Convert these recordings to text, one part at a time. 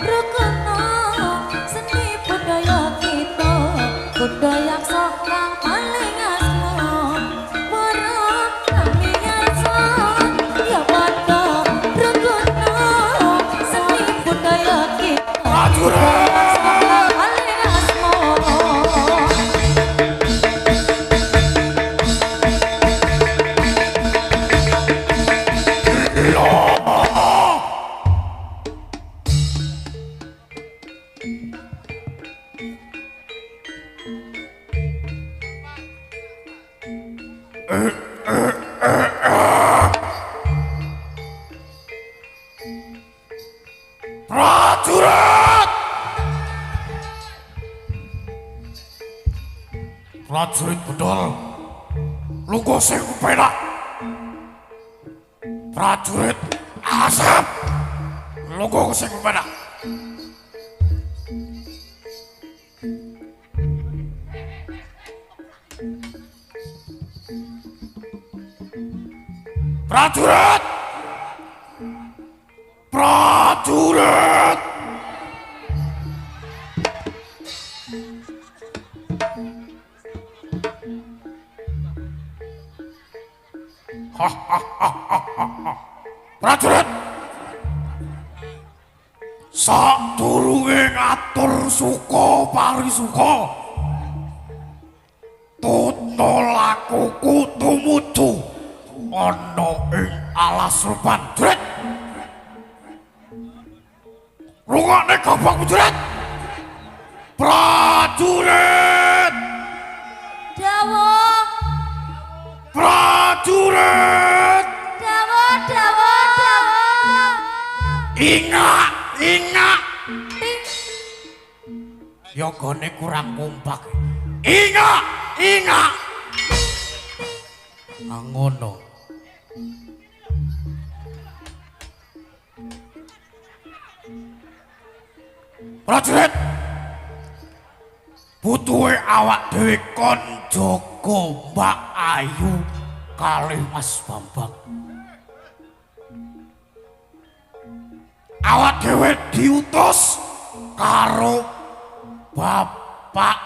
rukuna seni budaya kita budaya sokang paling asma warang kamian son ya pada rukuna seni budaya kita budaya sokang paling asma Prajurit! Prajurit bedol, lungguh sing kepenak. Prajurit asap, lungguh sing kepenak. Prajurit! Prajurit! Prajurit! Sadurunge ngatur suka parisuka tutna lakuku tumuju ana ing alas rupan jurit. Rungokne gobak jurit. Prajurit! dawa Prajurit! dawa dawa dawa Ingat, ingat. Yogane kurang kompak. Ingat, ingat. Ngono. Prajurit, butuhe awak dhewe kon jaga Mbak Ayu kalih Mas Bambang. Awak dhewe diutus karo Bapak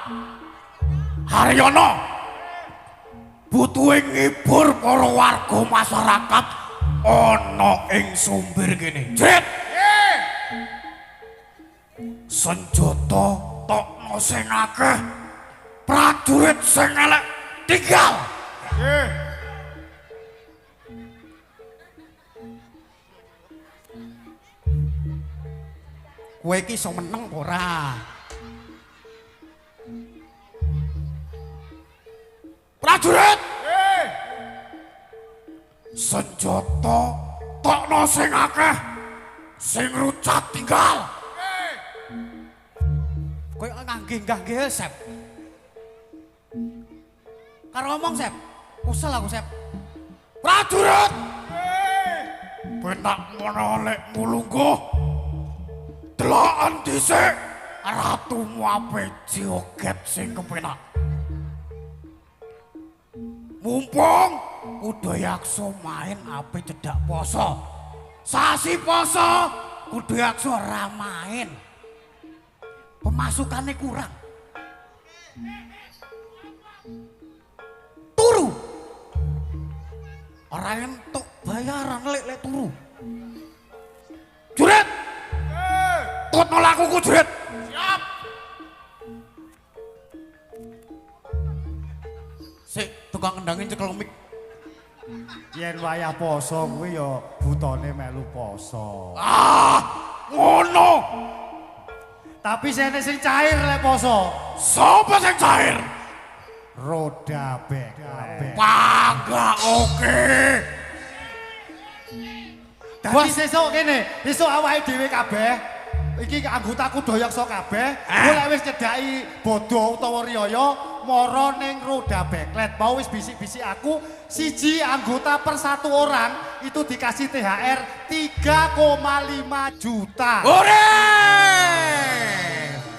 Haryono. Butuhe ngibur para warga masyarakat ana ing sumbir kene. Jret! Senjata tokno sing akeh, prajurit sing elek tinggal. Kowe iki iso meneng apa ora? Prajurit! Senjata tokno sing akeh, sing rucat tinggal. Kowe nganggih-nganggih Sep. Karo ngomong Sep. Usel aku Sep. Prajurit! Penak ngono lek mulungguh. Deloken dhisik Ratu ape joget sing kepenak. Mumpung Udayaksa main ape cedak poso. Sasi poso Udayaksa ora main. Pemasukannya kurang. Turu. Orang entuk bayaran lek turu. Jurit. Tut nolakuku jurit. Siap. Sik, tukang kendangin cekel mik. Yen wayah poso kuwi ya butone melu poso. Ah, ngono. Tapi sene sing cair lek poso. Sopo sing cair? Roda bek. Pagak oke. Dadi sesuk kene, besok awake dhewe kabeh iki anggotaku Dayaksa kabeh, golek wis cedhaki bodo utawa riyaya mara ning roda beklet. Mau wis bisik-bisik aku, siji anggota per satu orang itu dikasih THR 3,5 juta. Hore!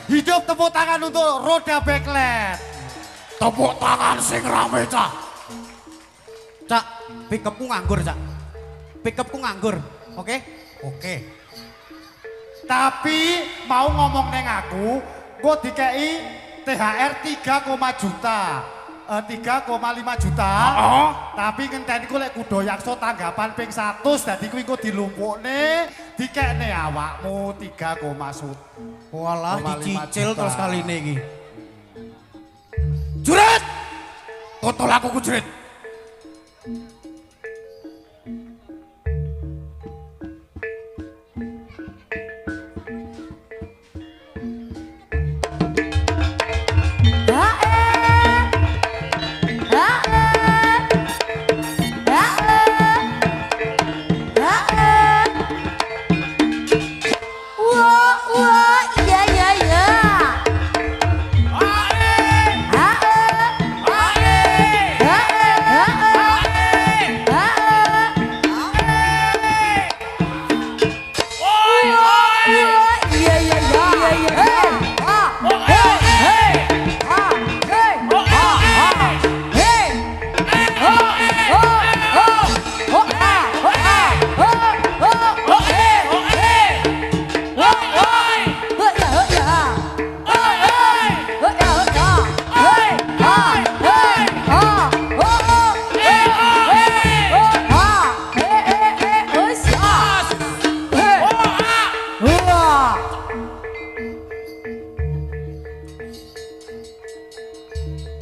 Hidup tepuk tangan untuk roda beklet. Tepuk tangan sing rame, Cak. Cak, pickupku nganggur, Cak. Pickupku nganggur. Oke? Oke. Tapi mau ngomong neng aku, gue dikei THR 3, juta. 3,5 juta. Oh. Tapi ngenteni ku lek kudu yakso tanggapan ping 100 dadi kuwi engko dilumpukne, dikekne awakmu 3, Walah 5 dicicil juta. terus kali ini iki. Jurit! Totol aku ku jurit.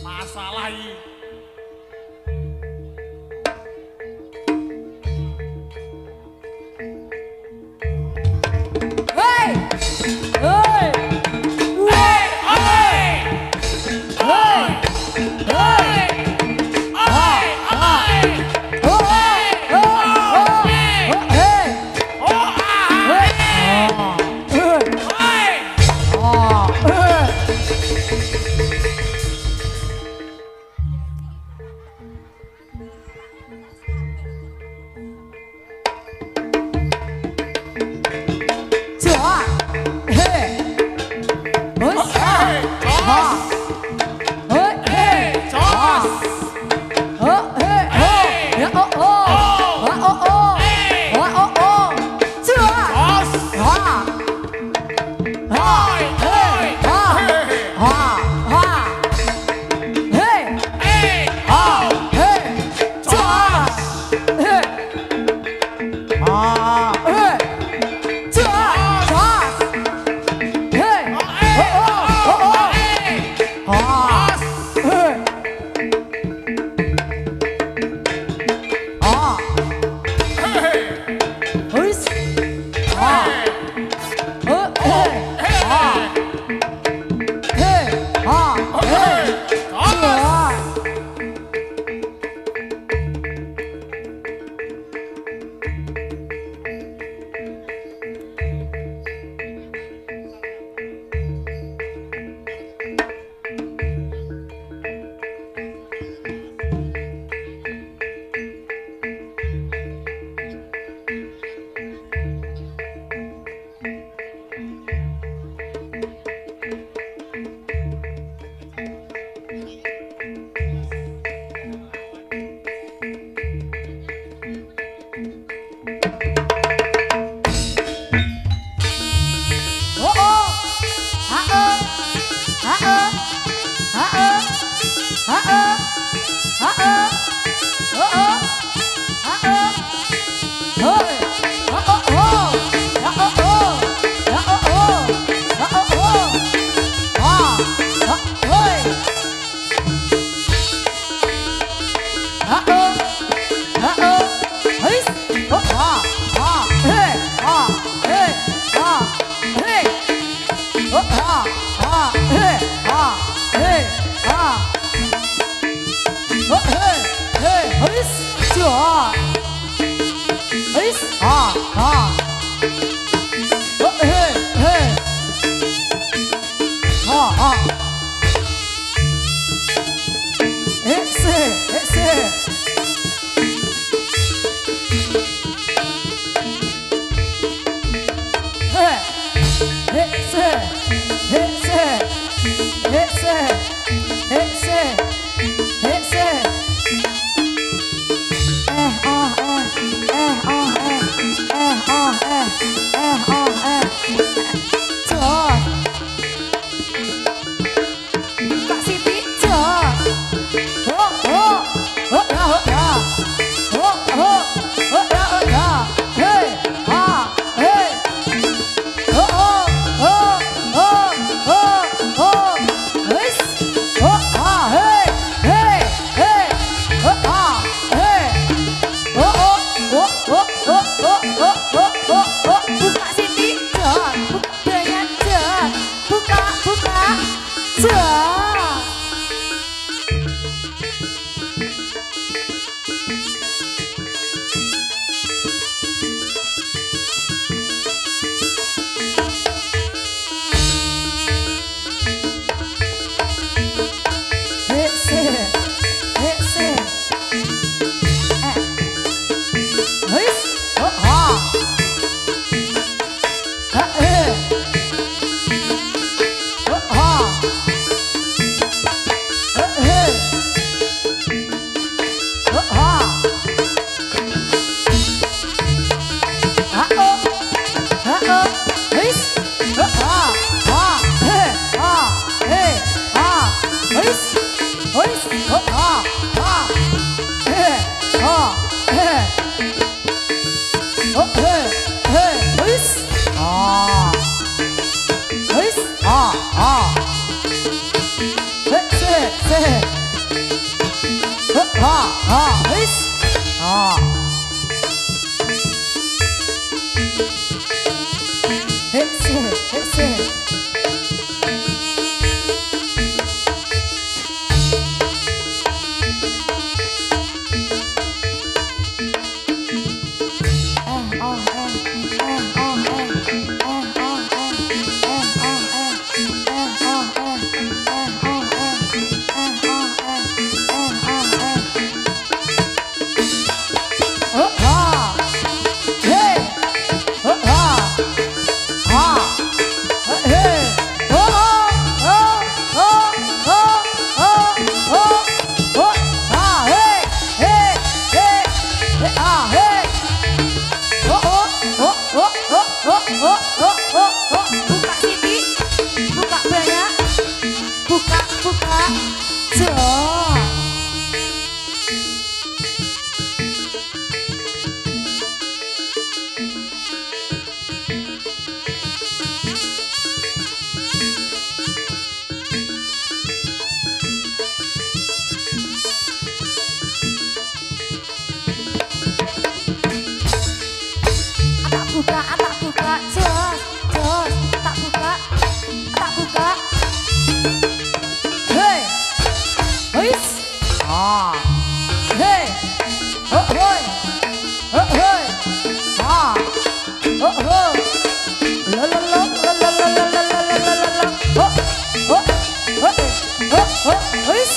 Masalah iki. Wis. Buka Siti, buka banyak, buka. Jok. Tak buka, jos, tak buka. Hei, wis, hei, hoi, wis,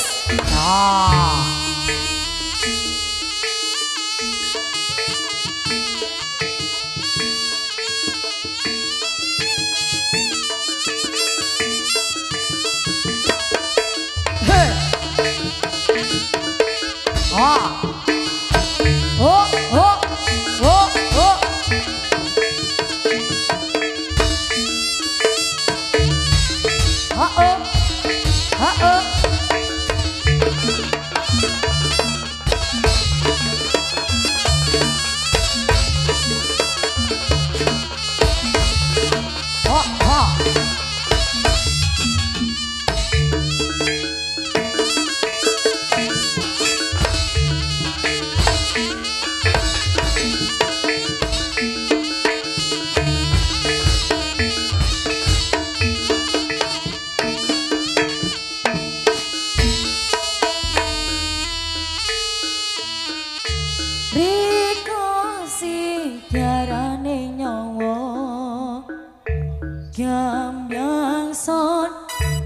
Gambyang son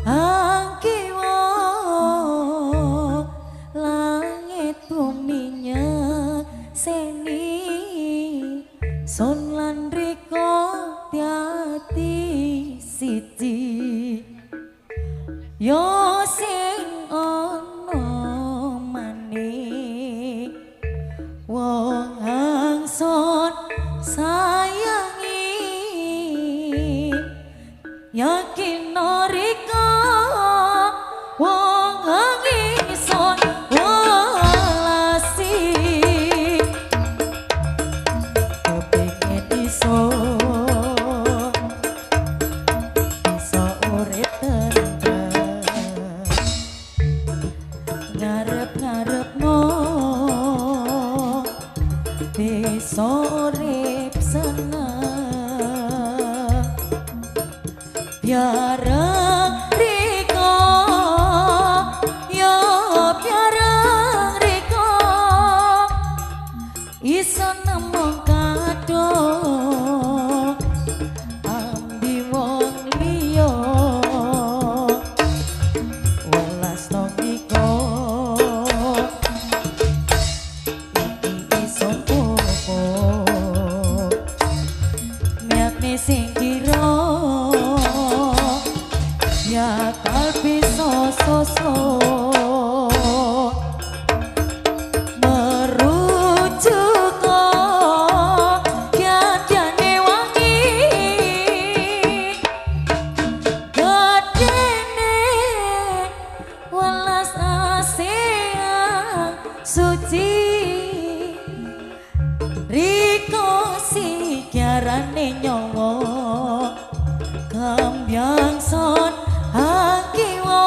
angkiwa langit buminya seni son lan riko tiati siti yo sing ono mani wong angson sayangi yakin norika wong angison walasi kepingin iso urip tentrem ngarep-ngarepno bisa urip seneng Piareng riko, yo piareng riko, iso nemu kado, ambi wong liyo, welas tongiko, iki iso popo, miakne sing kiro. Ya kalbi so merujuk kiatane wangi gedene welas aseang suci riko si kiarane nyongo gambyang son Akiwo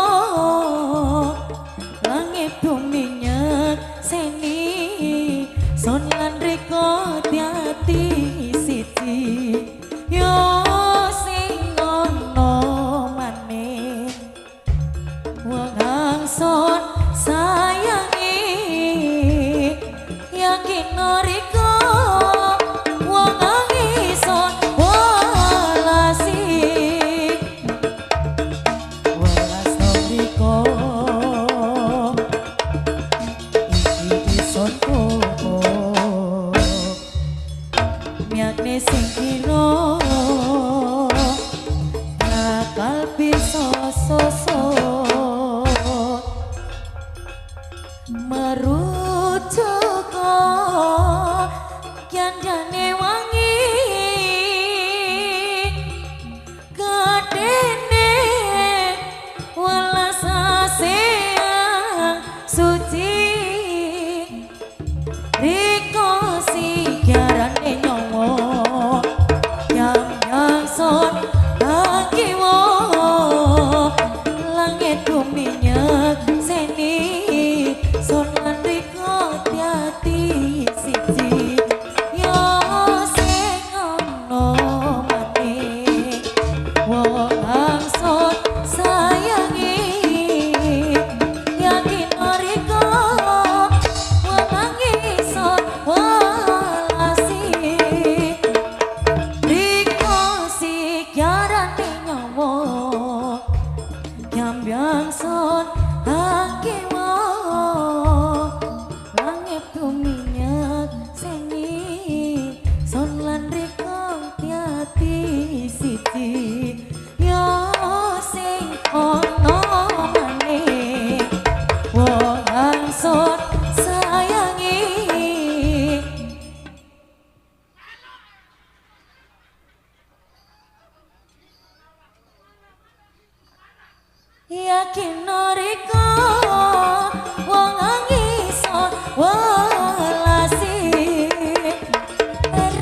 kalbi sosot merujuk kyandane wangi kadene welas aseang suci riko sigarane nyawa yang son akiwo langit bumi minyak seni son lan riko tiati siji yo sing ono maning wong angson sayangi yakin riko wong angison walasi riko sigarane nyawa Kyambyang son hakiwo langit minyak seni son lan riko tiati siji yo sing ono maning wong angson sayangi yakin riko wong angison welasi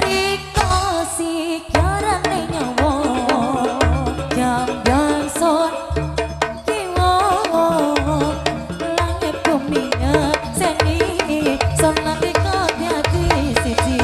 riko sigarane nyawa Kyambyang son kiwo langit bumi seni son lan riko tiati siji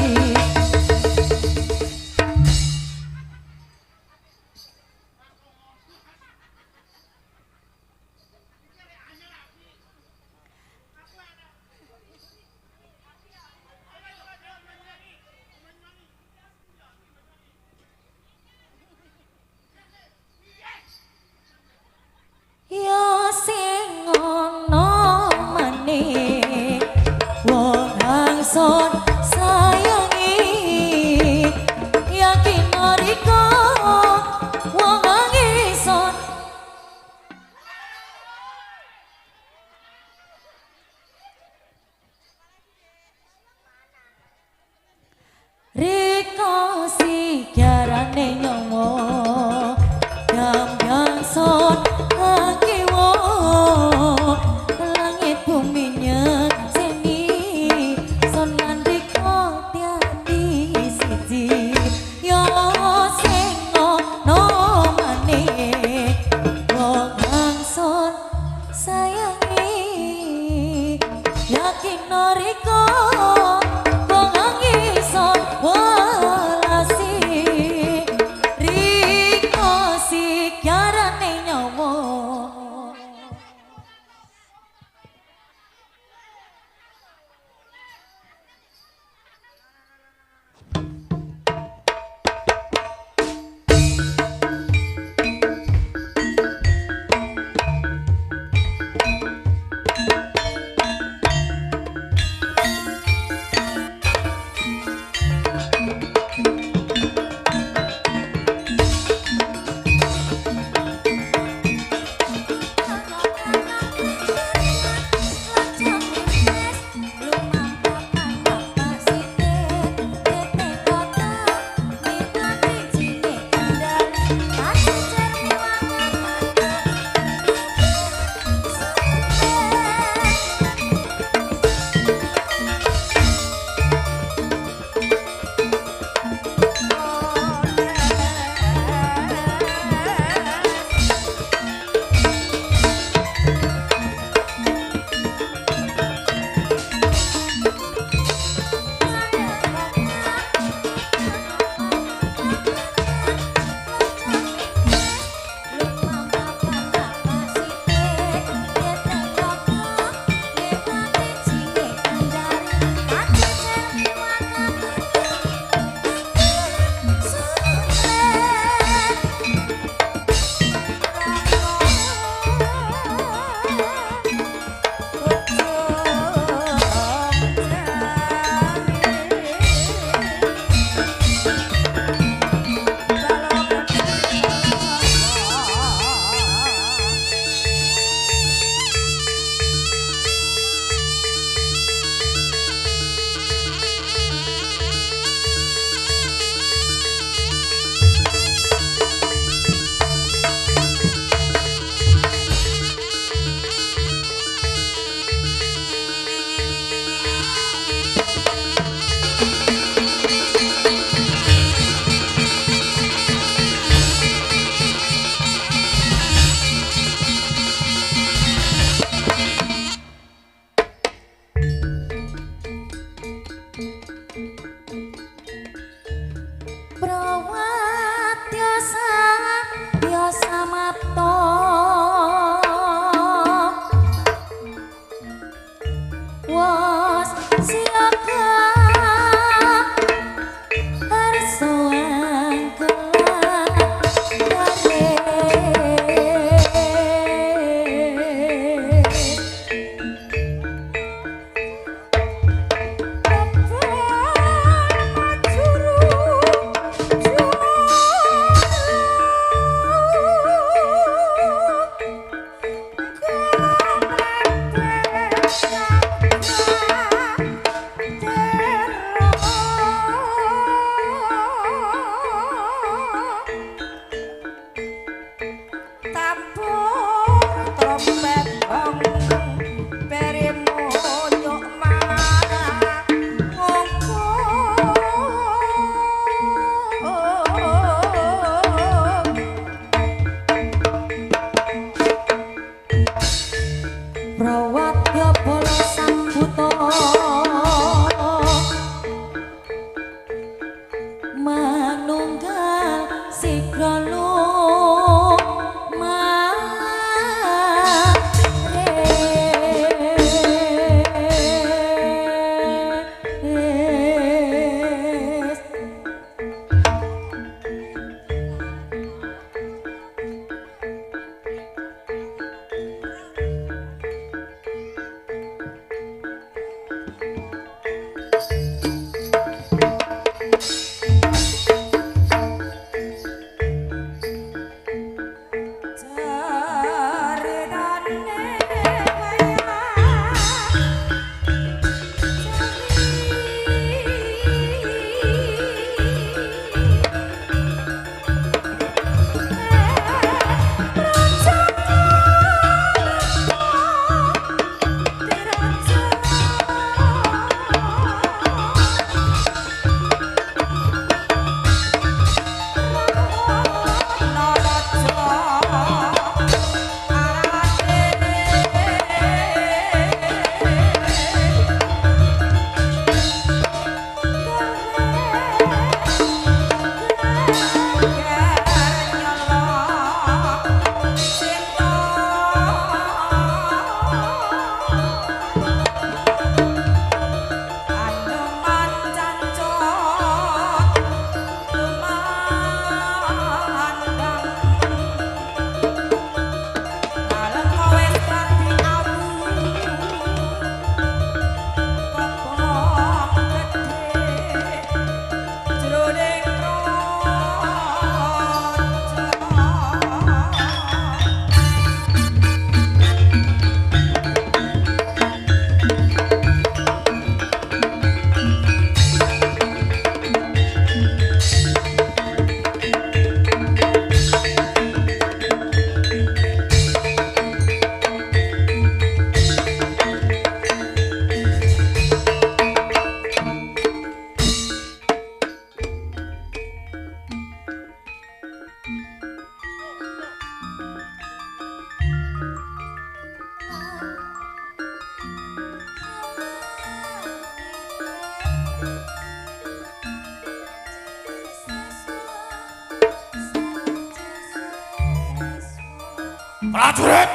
Prajurit.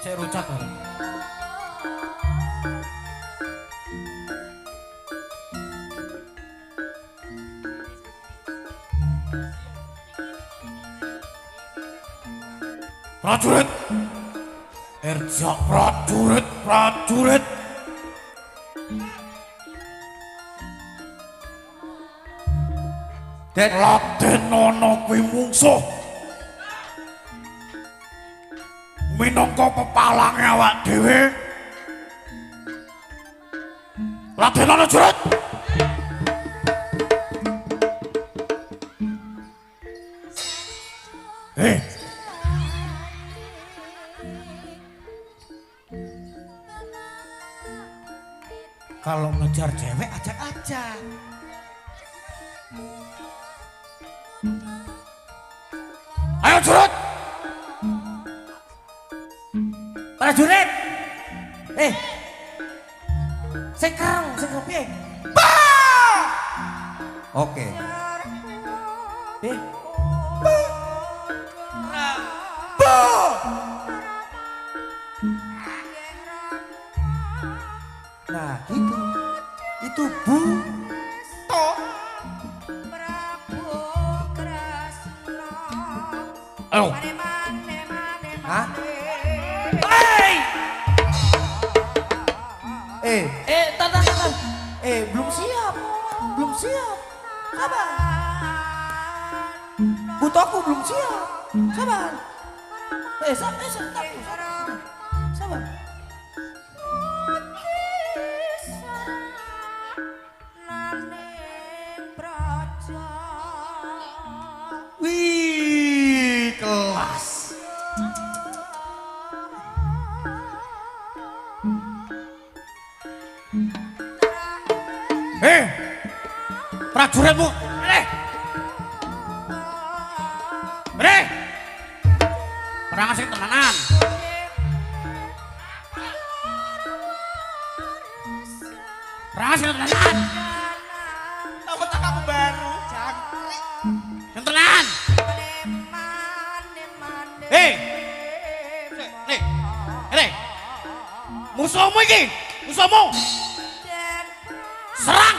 Saya rucat. Prajurit. Erja prajurit, prajurit. Dek, Raden ana kuwi mungsuh. Minangka pepalange awak dhewe. Raden ana jurit. kalau ngejar cewek ajak-ajak. Ayo jurit. Prajurit. Sing piye? Oke. Nah, itu Bu. Ayo. Hah? Tahan. Belum siap. Sabar. Butuhku belum siap. Sabar. Sabar. Wih, kelas. Prajuritmu. Perang sing tenanan. Perang sing tenanan. Otak aku baru. Yang tenanan. Musuhmu iki, musuhmu. Serang.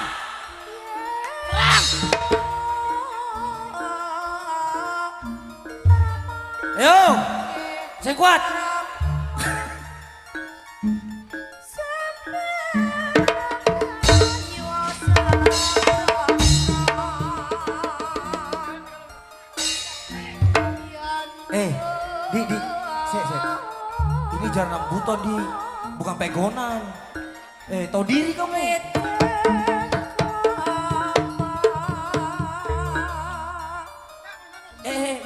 Ayo, saya kuat. Di, ini jarang buton di, bukan pegonan. Tahu diri kamu.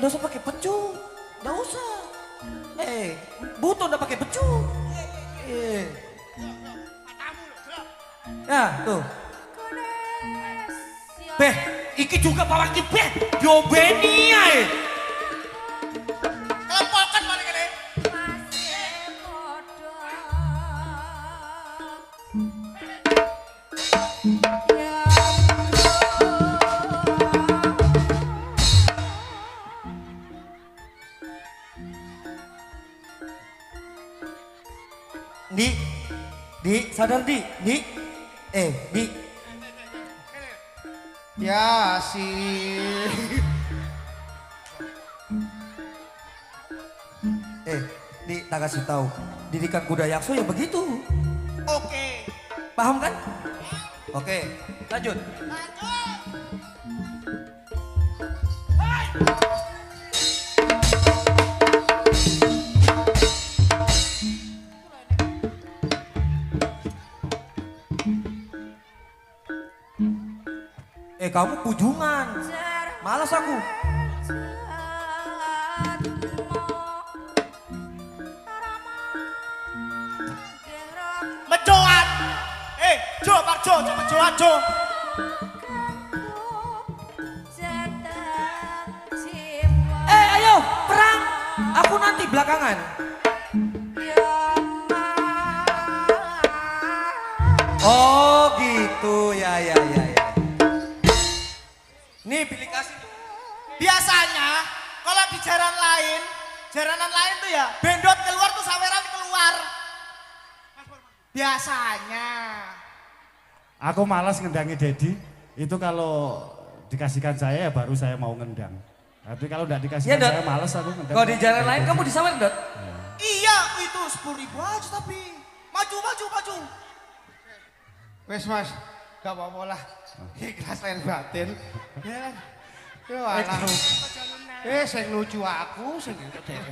Nggak usah pakai pecut, nggak usah. Buton udah pakai pecut. Ya, tuh. Iki juga pawang di diobeni ya. Kelempolkan mana kene? Di, sadar di. Di. Ya sih. Di, tak kasih tahu. Didikan kuda yakso ya begitu. Oke. Paham kan? Oke. Lanjut. Kamu pujungan. Malas aku. Mejoan. Jo, Pak Jo, coba joan Jo. Ayo, perang. Aku nanti belakangan. Oh, gitu. Ya. Nih pilih kasih. Biasanya kalau di jalan lain jaranan lain tuh ya, bendot keluar tuh saweran keluar. Biasanya. Aku malas ngendangi Dedi. Itu kalau dikasihkan saya ya baru saya mau ngendang. Tapi kalau enggak dikasihkan Iya, Dot. saya malas aku ngendang. Kalau di jalan lain kamu disawer, Dot? Iya, itu 10.000 aja tapi. Maju. Wes mas, gak apa-apa lah. Ikhlas lahir batin. Ya. Ya alah. Sing lucu aku, sing dhewe.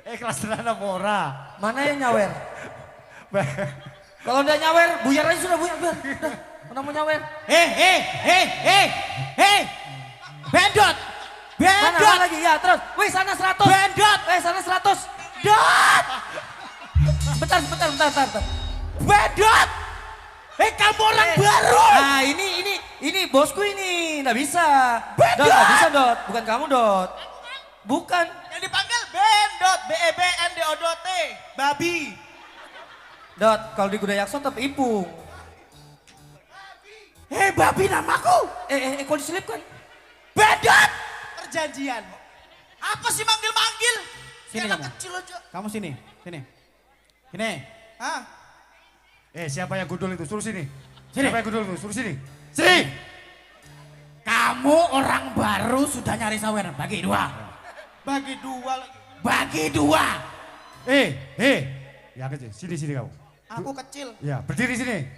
Kelas tenan apa ora? Mana yang nyawer? Kalau udah nyawer, buyar aja sudah buyar. Udah. Mana mau nyawer? Bendot. Mana lagi? Ya terus. Wih sana 100. Bendot. Sana 100. Dot. Bentar. Bendot. Kamu orang baru. Nah ini bosku ini. Nggak bisa. Bendot. Dot, nggak bisa Dot. Bukan kamu Dot. Bukan. Yang dipanggil Bendot, BEBNDOT, babi. Dot, kalau di Kuda Yakso tetap Ipung. Babi namaku. Kok diselipkan? Bendot. Perjanjian. Apa sih manggil-manggil? Sini Kayak anak kamu. kecil aja. Kamu sini. Sini. Hah? Siapa yang gundul itu? Suruh sini. Sini. Siapa yang gundul itu? Suruh sini. Sini. Kamu orang baru sudah nyari sawer. Bagi 2. Bagi 2 lagi. Bagi 2. Ya kecil. Sini kamu. Aku kecil. Ya, berdiri sini.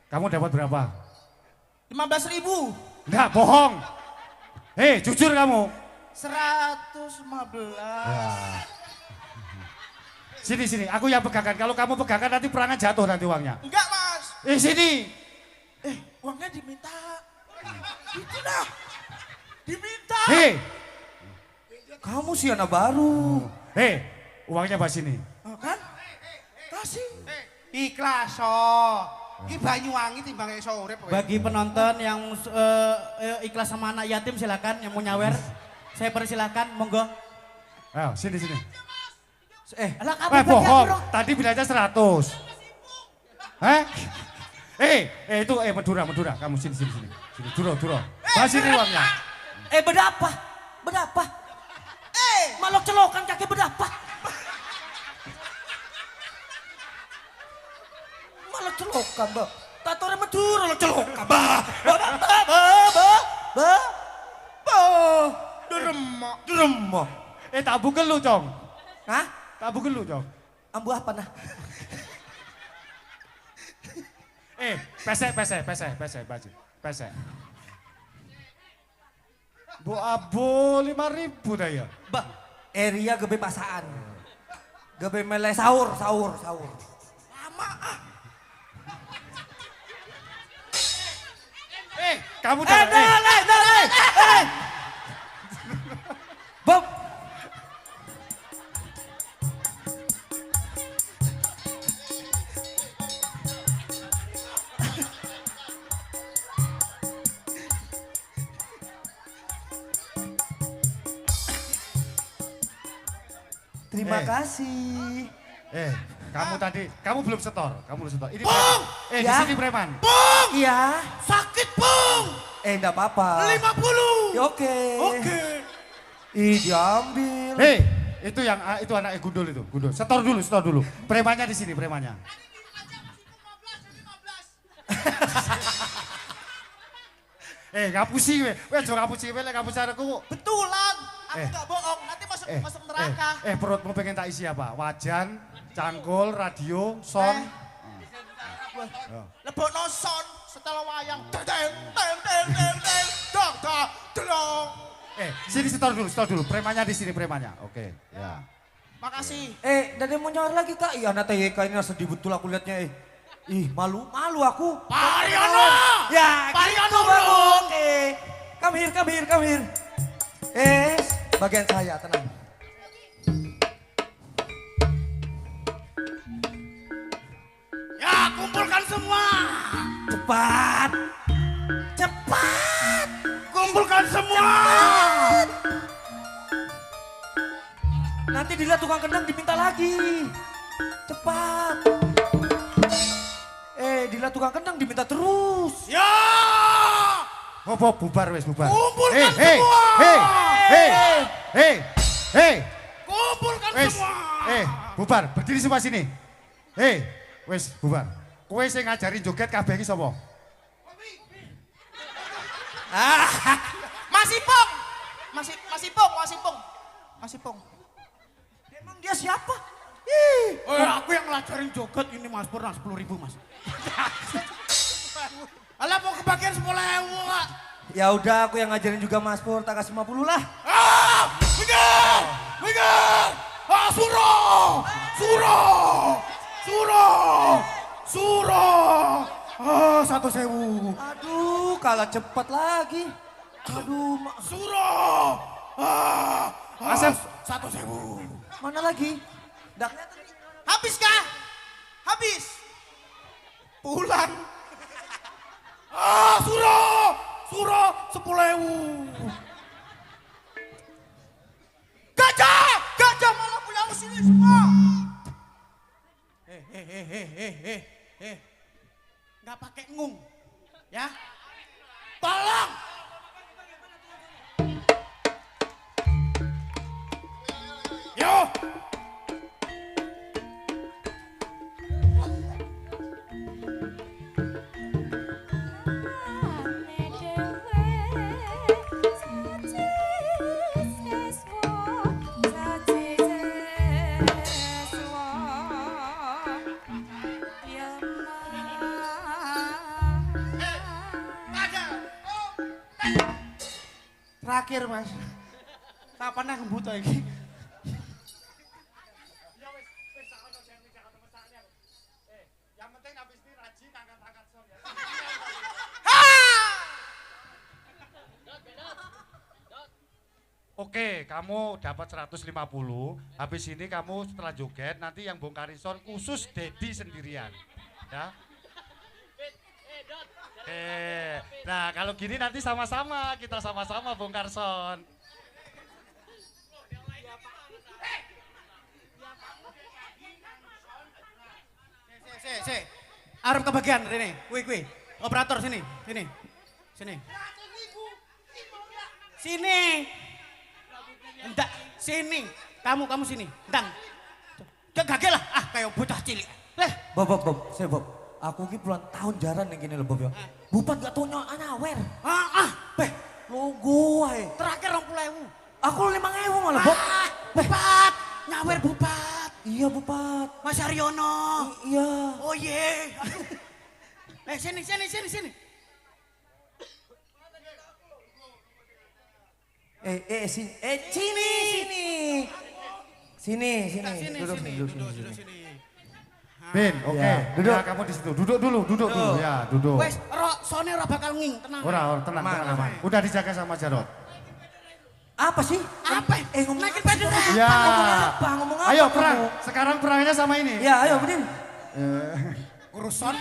Kamu dapat berapa? 15.000. Enggak, bohong. Jujur kamu. 115. Sini. Aku yang pegangkan. Kalau kamu pegangkan nanti perangan jatuh nanti uangnya. Enggak mas. Sini. Uangnya diminta. Itu dah. Diminta. Kamu sih anak baru. Uangnya pas sini. Oh, kan? Kasih. Ikhlas so. Ki Banyuwangi timbang iso urip. Bagi penonton yang ikhlas sama anak yatim silakan yang mau nyawer. Saya persilakan, monggo. Ayo, sini. Alah kamu bagi Bohong. aku dong. Tadi bilangnya 100. Itu Madura. Kamu sini. Sini, Duro. Pas sini uangnya. Berapa? Malok celokan kaki berapa? Malok celokan, Mbak. Tatornya Madura lo celokan. Deremok. Tak bukel lu, Cong. Hah? Tak bukel lu, Cong. Ambu apa nah? Pesek. Bu Abo 5.000 dah ya. Mbak, area kebebasan. Gebe mele sahur. Lama ah. Kamu jangan. Bob. Terima kasih. Kamu belum setor. Ini Pung! di Ya. sini preman. Pung! Iya. Sakit pung! Enggak apa-apa. 50. Ya, Oke. Diambil. Itu anaknya Gundul itu. Setor dulu. Premannya di sini, premannya. Ngapusi we. Aja ngapusi we, lek ngapusi aku. Betulan. Aku nggak bohong. Nanti masuk neraka. Perutmu pengen tak isi apa? Wajan, cangkul, radio, son. Lebokno son setelah wayang. Teng. Dong. Sini setor dulu. Premannya di sini, premannya. Oke, ya. Makasih. Dari mau nyawar lagi kak? Iya anak TYK ini sedih betul aku liatnya. Ih malu aku. Pariono. Ya Pariono gitu baru. bro. Oke. Come here. Bagian saya tenang. Ya kumpulkan semua. Cepat. Kumpulkan semua. Nanti dilihat tukang kendang diminta lagi. Cepat. Dilihat tukang kendang diminta terus. Ya. Bubar. Kumpulkan semua. Wes, semua. bubar, berdiri semua sini. Wes, bubar. Kowe sing ngajari joget kabeh iki sapa? Mas Ipong. Mas Ipong. Emang dia siapa? Aku yang ngelajarin joget ini Mas Pur, 10.000 Mas. Alah mau kebagian 10.000 Kak. Ya udah aku yang ngajarin juga Mas Pur, tak kasih 50 lah. Minggir! Suro! 1.000. Aduh, kalah cepat lagi. Aduh, Suro! Asep, 1.000. mana lagi? Dah kelihatan. Habis kah? Habis. Pulang. Suro! 10.000. Gajah malah pulang ke sini semua. Nggak pakai ngung, ya? Tolong! Yo! Terakhir Mas. Kapan yang ngebut lagi? yang penting habis ini rajin angkat-angkat son ya. Oke, kamu dapat 150. Habis ini kamu setelah joget nanti yang bongkarin son khusus Dedi sendirian. Ya. Nah kalau gini nanti sama-sama, kita sama-sama bongkar son. Si. Arep kebagian Rene. Kui. Operator sini. Sini. Enggak, sini. Kamu sini. Ndang. Gagel lah. Kayak bocah cilik. Bob, saya Bob. Aku ki puluhan tahun jaran yang gini loh Bob ya. Bupat gak tau nyawer. Logo ae. Terakhir 20.000. Aku 5.000 malah Bob. Bupat. Nyawer Bupat. Iya Bupat. Mas Haryono. Iya. Oh ye. Sini. Sini. Duduk sini. Bin, oke. Ya, duduk. Ya, kamu di situ. Duduk dulu. Ya, duduk. Wes, sone ora bakal nging, tenang. Tenang. Udah dijaga sama Jarot. Apa sih? Apa? Ngomong Naikin apa sih? badan. Ya. Ngomong apa? Ayo kamu? perang. Sekarang perangnya sama ini. Ya, ayo Bedin. Urusan.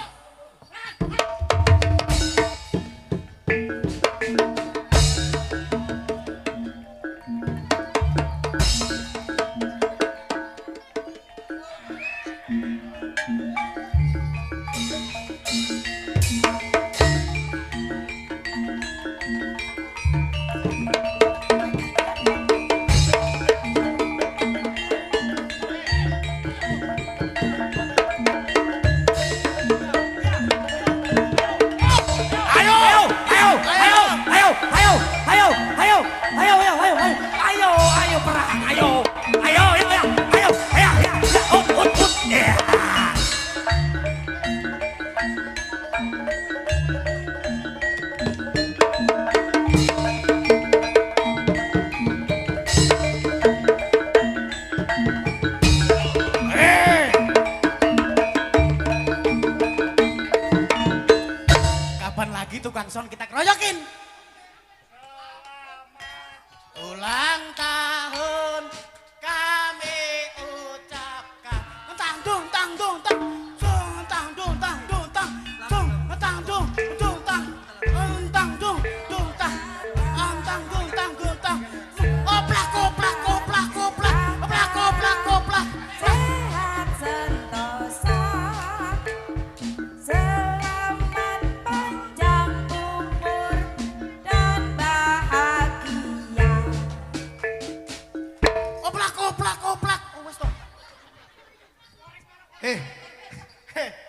Ayo!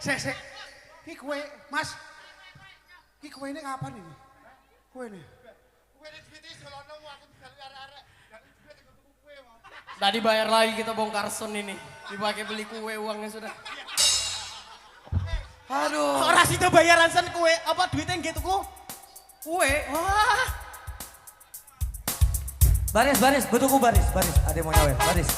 Sek. Ki kue, Mas. Ki kue ini kapan ini? Kue ini. Kue ini duit iki solono aku digali arek-arek. Duit iki tuku kue mau. Tadi bayar lagi kita bongkar son ini. Dipakai beli kue uangnya sudah. Aduh. Ora sido bayaran sen kue, apa duitnya nggih tuku? Kue. Wah. Baris, betuku baris. Ada yang mau nyawer, baris.